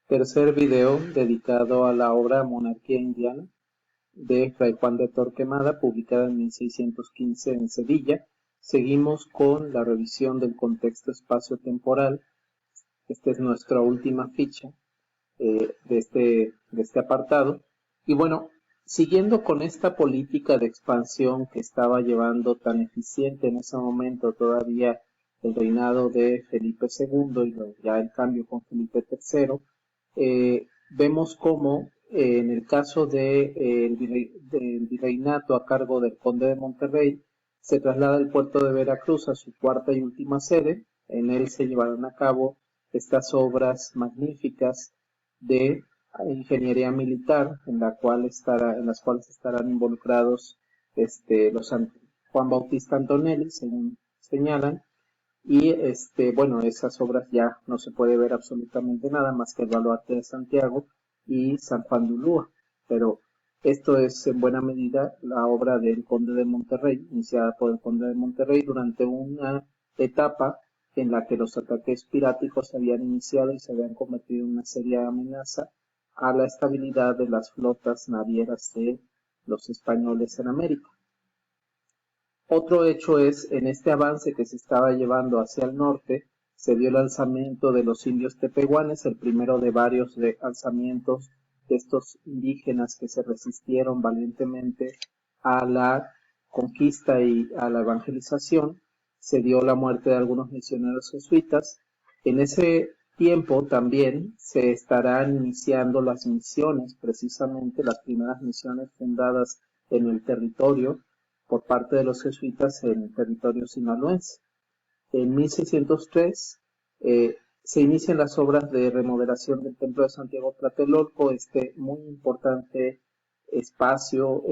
Tercer video dedicado a la obra Monarquía Indiana de Fray Juan de Torquemada, publicada en 1615 en Sevilla. Seguimos con la revisión del contexto espacio-temporal. Esta es nuestra última ficha de este apartado. Y bueno, siguiendo con esta política de expansión que estaba llevando tan eficiente en ese momento todavía el reinado de Felipe II y ya el cambio con Felipe III, vemos cómo en el caso del virreinato a cargo del conde de Monterrey, se traslada el puerto de Veracruz a su cuarta y última sede. En él se llevarán a cabo estas obras magníficas de ingeniería militar en las cuales estarán involucrados los Juan Bautista Antonelli, según señalan, y bueno, esas obras ya no se puede ver absolutamente nada más que el baluarte de Santiago y San Juan de Ulúa, pero esto es en buena medida la obra del Conde de Monterrey, iniciada por el Conde de Monterrey durante una etapa en la que los ataques piráticos se habían iniciado y se habían convertido en una seria amenaza a la estabilidad de las flotas navieras de los españoles en América. Otro hecho es, en este avance que se estaba llevando hacia el norte, se dio el alzamiento de los indios tepehuanes, el primero de varios alzamientos de estos indígenas que se resistieron valientemente a la conquista y a la evangelización. Se dio la muerte de algunos misioneros jesuitas. En ese tiempo también se estarán iniciando las misiones, precisamente las primeras misiones fundadas en el territorio por parte de los jesuitas en el territorio sinaloense. En 1603 se inician las obras de remodelación del templo de Santiago Tlatelolco, este muy importante espacio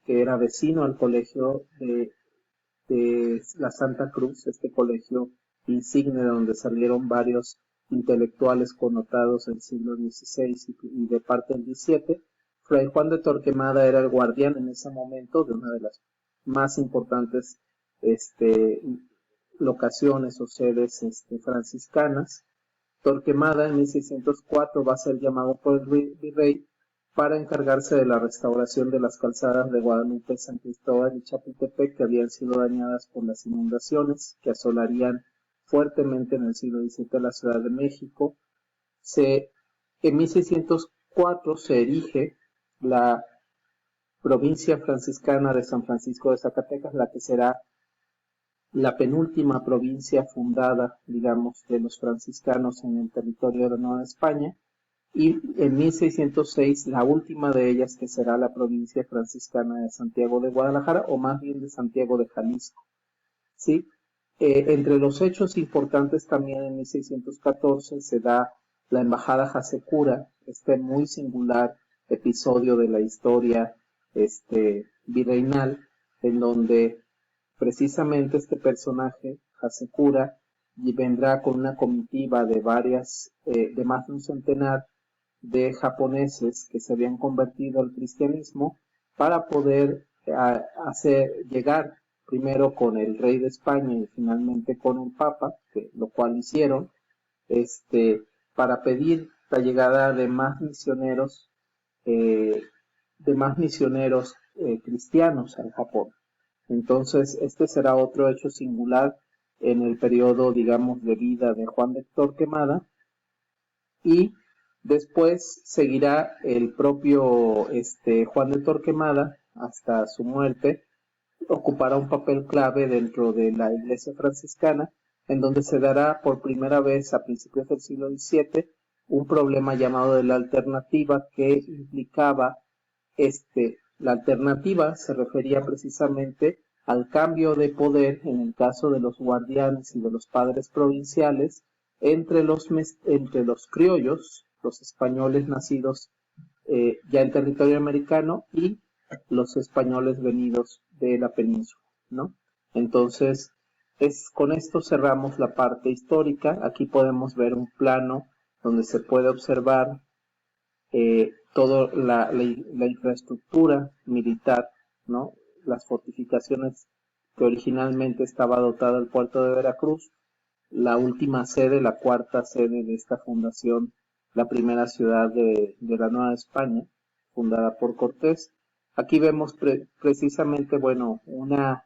que era vecino al colegio de la Santa Cruz, este colegio insigne donde salieron varios intelectuales connotados del siglo XVI y de parte del XVII. Fray Juan de Torquemada era el guardián en ese momento de una de las más importantes locaciones o sedes franciscanas. Torquemada en 1604 va a ser llamado por el virrey para encargarse de la restauración de las calzadas de Guadalupe, San Cristóbal y Chapultepec, que habían sido dañadas por las inundaciones que asolarían fuertemente en el siglo XVII la Ciudad de México. En 1604 se erige la provincia franciscana de San Francisco de Zacatecas, la que será la penúltima provincia fundada, digamos, de los franciscanos en el territorio de la Nueva España, y en 1606 la última de ellas, que será la provincia franciscana de Santiago de Guadalajara, o más bien de Santiago de Jalisco. ¿Sí? Entre los hechos importantes también en 1614 se da la embajada Jacecura, este muy singular episodio de la historia virreinal, en donde precisamente este personaje, Jacecura, vendrá con una comitiva de de más de un centenar de japoneses que se habían convertido al cristianismo para poder llegar primero con el rey de España y finalmente con el Papa, lo cual hicieron, para pedir la llegada de más misioneros, cristianos al Japón. Entonces, este será otro hecho singular en el periodo, digamos, de vida de Juan de Torquemada, y después seguirá el propio Juan de Torquemada hasta su muerte. Ocupará un papel clave dentro de la iglesia franciscana, en donde se dará por primera vez a principios del siglo XVII un problema llamado de la alternativa, que implicaba la alternativa se refería precisamente al cambio de poder en el caso de los guardianes y de los padres provinciales entre los criollos, los españoles nacidos ya en territorio americano, y los españoles venidos de la península, ¿no? Entonces, con esto cerramos la parte histórica. Aquí podemos ver un plano donde se puede observar toda la infraestructura militar, ¿no? Las fortificaciones que originalmente estaba dotada el puerto de Veracruz, la última sede, la cuarta sede de esta fundación, la primera ciudad de la Nueva España, fundada por Cortés. Aquí vemos precisamente, bueno, una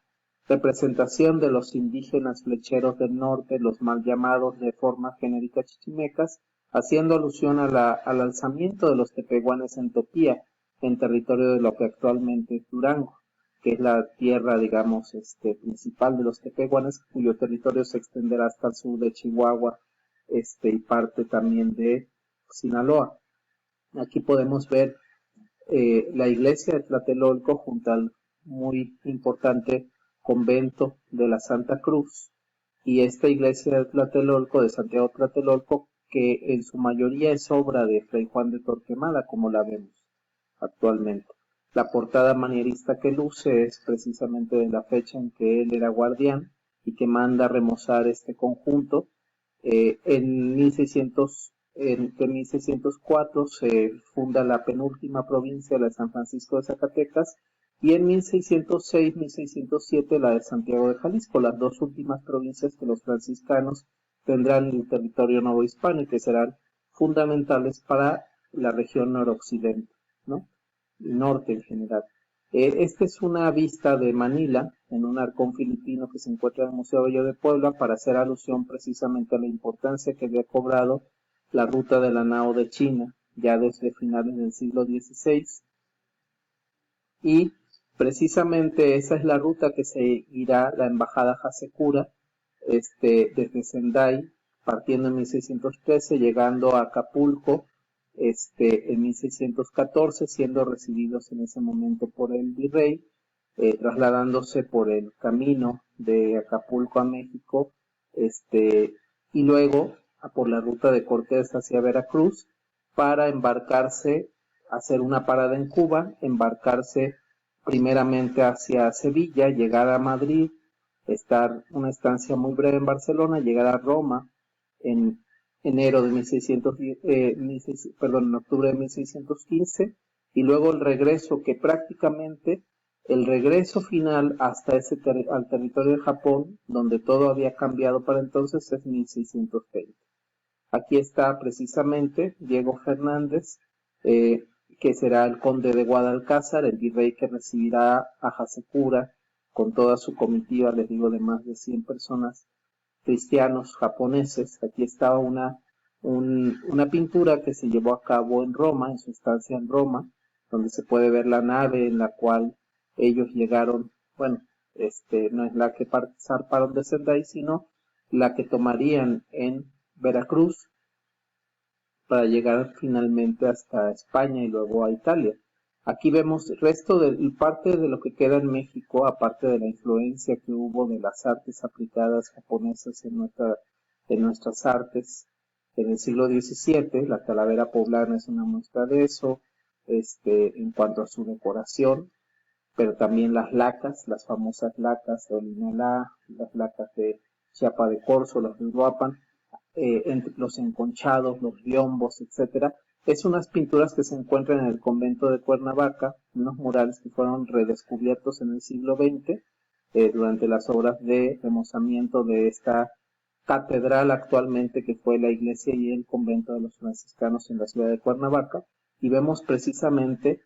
representación de los indígenas flecheros del norte, los mal llamados de forma genérica chichimecas, haciendo alusión al alzamiento de los tepehuanes en Topía, en territorio de lo que actualmente es Durango, que es la tierra, digamos, principal de los tepehuanes, cuyo territorio se extenderá hasta el sur de Chihuahua, y parte también de Sinaloa. Aquí podemos ver la iglesia de Tlatelolco junto al muy importante convento de la Santa Cruz, y esta iglesia de Tlatelolco, de Santiago Tlatelolco, que en su mayoría es obra de Fray Juan de Torquemada, como la vemos actualmente. La portada manierista que luce es precisamente de la fecha en que él era guardián y que manda remozar este conjunto. En 1604 se funda la penúltima provincia, la de San Francisco de Zacatecas, y en 1606-1607 la de Santiago de Jalisco, las dos últimas provincias que los franciscanos tendrán en el territorio novohispano y que serán fundamentales para la región noroccidente, ¿no? El norte en general. Esta es una vista de Manila, en un arcón filipino que se encuentra en el Museo Bello de Puebla, para hacer alusión precisamente a la importancia que había cobrado la ruta de la Nao de China, ya desde finales del siglo XVI, y precisamente esa es la ruta que seguirá la embajada Hasekura, desde Sendai, partiendo en 1613, llegando a Acapulco, en 1614, siendo recibidos en ese momento por el virrey, trasladándose por el camino de Acapulco a México, y luego por la ruta de Cortés hacia Veracruz, para embarcarse, hacer una parada en Cuba, embarcarse primeramente hacia Sevilla, llegar a Madrid, estar una estancia muy breve en Barcelona, llegar a Roma en enero de 1610, en octubre de 1615, y luego el regreso, que prácticamente el regreso final hasta al territorio de Japón, donde todo había cambiado para entonces, es 1620. Aquí está precisamente Diego Fernández, que será el conde de Guadalcázar, el virrey que recibirá a Hasekura con toda su comitiva, les digo, de más de 100 personas, cristianos japoneses. Aquí estaba una pintura que se llevó a cabo en Roma, en su estancia en Roma, donde se puede ver la nave en la cual ellos llegaron. Bueno, no es la que zarparon de Sendai, sino la que tomarían en Veracruz para llegar finalmente hasta España y luego a Italia. Aquí vemos el resto de parte de lo que queda en México, aparte de la influencia que hubo de las artes aplicadas japonesas en nuestras artes en el siglo XVII. La calavera poblana es una muestra de eso, en cuanto a su decoración, pero también las lacas, las famosas lacas de Olinalá, las lacas de Chiapa de Corzo, las de Uruapan, entre los enconchados, los biombos, etcétera. Es unas pinturas que se encuentran en el convento de Cuernavaca, unos murales que fueron redescubiertos en el siglo XX, durante las obras de remozamiento de esta catedral actualmente, que fue la iglesia y el convento de los franciscanos en la ciudad de Cuernavaca, y vemos precisamente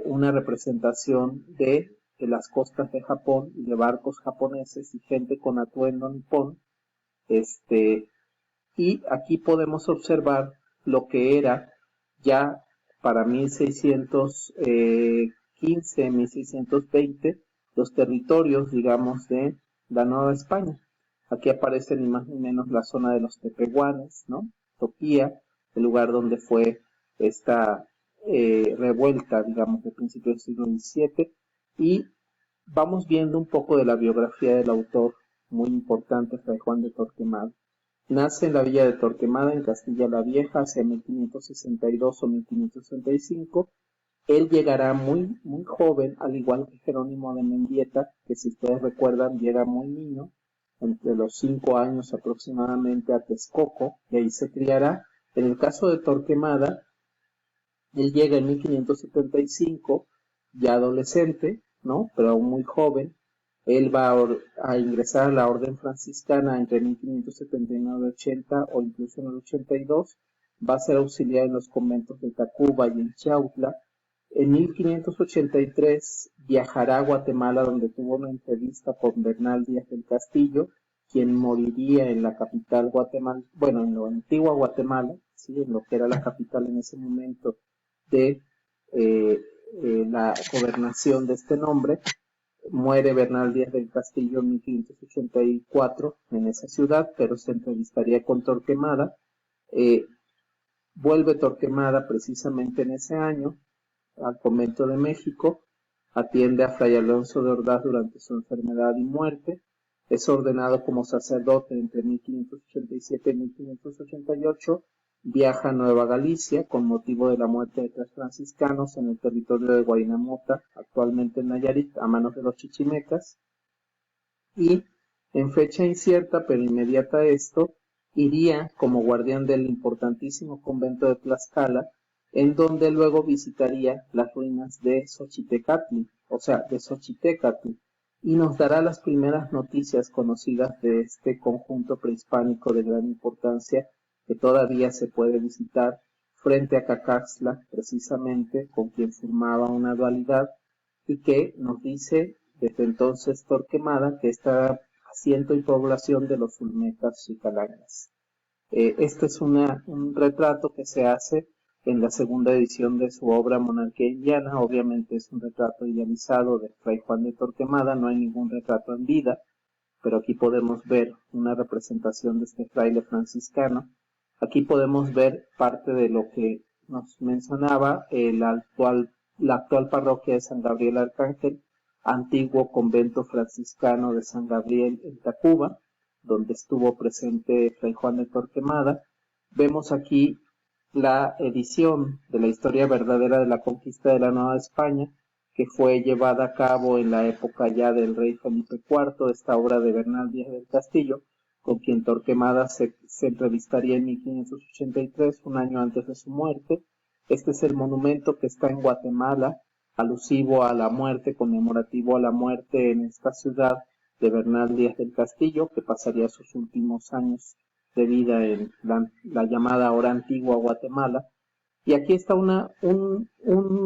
una representación de las costas de Japón y de barcos japoneses y gente con atuendo nipón. Y aquí podemos observar lo que era ya para 1615, 1620, los territorios, digamos, de la Nueva España. Aquí aparece ni más ni menos la zona de los tepehuanes, ¿no? Topía, el lugar donde fue esta revuelta, digamos, de principios del siglo XVII, y vamos viendo un poco de la biografía del autor, muy importante, Fray Juan de Torquemada. Nace en la villa de Torquemada, en Castilla la Vieja, hacia 1562 o 1565. Él llegará muy, muy joven, al igual que Jerónimo de Mendieta, que si ustedes recuerdan, llega muy niño, entre los 5 años aproximadamente, a Texcoco, y ahí se criará. En el caso de Torquemada, él llega en 1575, ya adolescente, ¿no? Pero aún muy joven. Él va a ingresar a la orden franciscana entre 1579 y 80, o incluso en el 82, va a ser auxiliar en los conventos de Tacuba y en Chautla. En 1583 viajará a Guatemala, donde tuvo una entrevista con Bernal Díaz del Castillo, quien moriría en la capital Guatemala, bueno, en la antigua Guatemala, ¿sí? En lo que era la capital en ese momento de la gobernación de este nombre. Muere Bernal Díaz del Castillo en 1584 en esa ciudad, pero se entrevistaría con Torquemada. Vuelve Torquemada precisamente en ese año al convento de México, atiende a Fray Alonso de Ordaz durante su enfermedad y muerte, es ordenado como sacerdote entre 1587 y 1588, viaja a Nueva Galicia con motivo de la muerte de 3 franciscanos en el territorio de Guaynamota, actualmente en Nayarit, a manos de los chichimecas, y en fecha incierta pero inmediata a esto, iría como guardián del importantísimo convento de Tlaxcala, en donde luego visitaría las ruinas de Xochitecatl, o sea, de Xochitecatl, y nos dará las primeras noticias conocidas de este conjunto prehispánico de gran importancia que todavía se puede visitar frente a Cacaxtla, precisamente, con quien formaba una dualidad, y que nos dice desde entonces Torquemada que está asiento y población de los Olmecas Xicalangas. Este es un retrato que se hace en la segunda edición de su obra Monarquía Indiana. Obviamente es un retrato idealizado de Fray Juan de Torquemada, no hay ningún retrato en vida, pero aquí podemos ver una representación de este fraile franciscano. Aquí podemos ver parte de lo que nos mencionaba la actual parroquia de San Gabriel Arcángel, antiguo convento franciscano de San Gabriel en Tacuba, donde estuvo presente Fray Juan de Torquemada. Vemos aquí la edición de la historia verdadera de la conquista de la Nueva España, que fue llevada a cabo en la época ya del rey Felipe IV, esta obra de Bernal Díaz del Castillo, con quien Torquemada se entrevistaría en 1583, un año antes de su muerte. Este es el monumento que está en Guatemala, alusivo a la muerte, conmemorativo a la muerte en esta ciudad de Bernal Díaz del Castillo, que pasaría sus últimos años de vida en la llamada ahora antigua Guatemala. Y aquí está un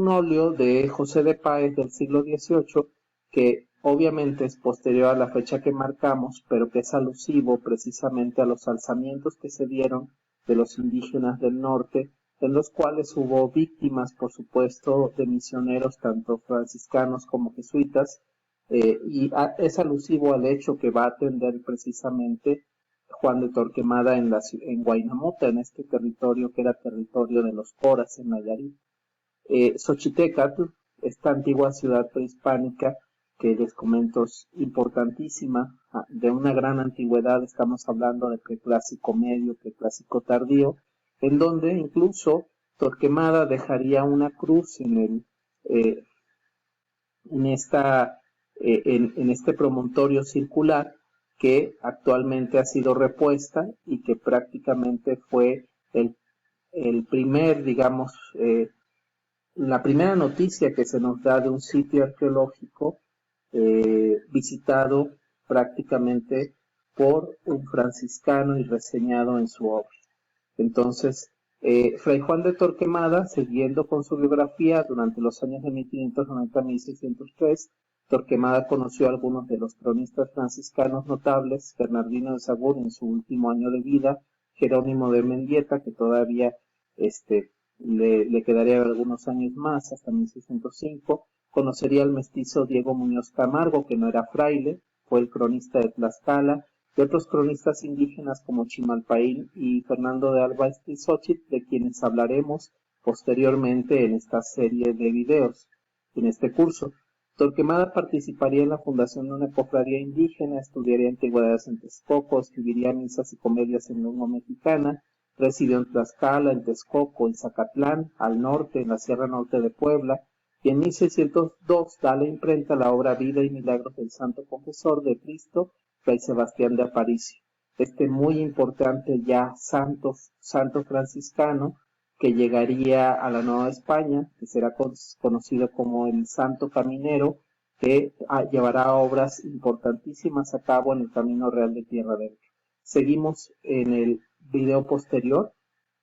óleo de José de Páez del siglo XVIII, que obviamente es posterior a la fecha que marcamos, pero que es alusivo precisamente a los alzamientos que se dieron de los indígenas del norte, en los cuales hubo víctimas, por supuesto, de misioneros, tanto franciscanos como jesuitas, es alusivo al hecho que va a atender precisamente Juan de Torquemada en Guaynamota, en este territorio que era territorio de los Coras en Nayarit. Xochitecatl, esta antigua ciudad prehispánica que les comento es importantísima, de una gran antigüedad, estamos hablando de preclásico medio, preclásico tardío, en donde incluso Torquemada dejaría una cruz en este promontorio circular, que actualmente ha sido repuesta y que prácticamente fue el primer, digamos, la primera noticia que se nos da de un sitio arqueológico visitado prácticamente por un franciscano y reseñado en su obra. Entonces, Fray Juan de Torquemada, siguiendo con su biografía, durante los años de 1590 a 1603, Torquemada conoció a algunos de los cronistas franciscanos notables, Bernardino de Sahagún en su último año de vida, Jerónimo de Mendieta, que todavía le quedaría algunos años más, hasta 1605, conocería al mestizo Diego Muñoz Camargo, que no era fraile, fue el cronista de Tlaxcala, de otros cronistas indígenas como Chimalpaín y Fernando de Alba Xochitl, de quienes hablaremos posteriormente en esta serie de videos. En este curso, Torquemada participaría en la fundación de una cofradía indígena, estudiaría antigüedades en Texcoco, escribiría misas y comedias en lengua mexicana, residió en Tlaxcala, en Texcoco, en Zacatlán, al norte, en la Sierra Norte de Puebla, y en 1602 da a la imprenta la obra Vida y Milagros del Santo Confesor de Cristo, Fray Sebastián de Aparicio, este muy importante ya santo franciscano que llegaría a la Nueva España, que será conocido como el Santo Caminero, que llevará obras importantísimas a cabo en el Camino Real de Tierra Verde. Seguimos en el video posterior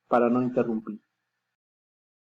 para no interrumpir.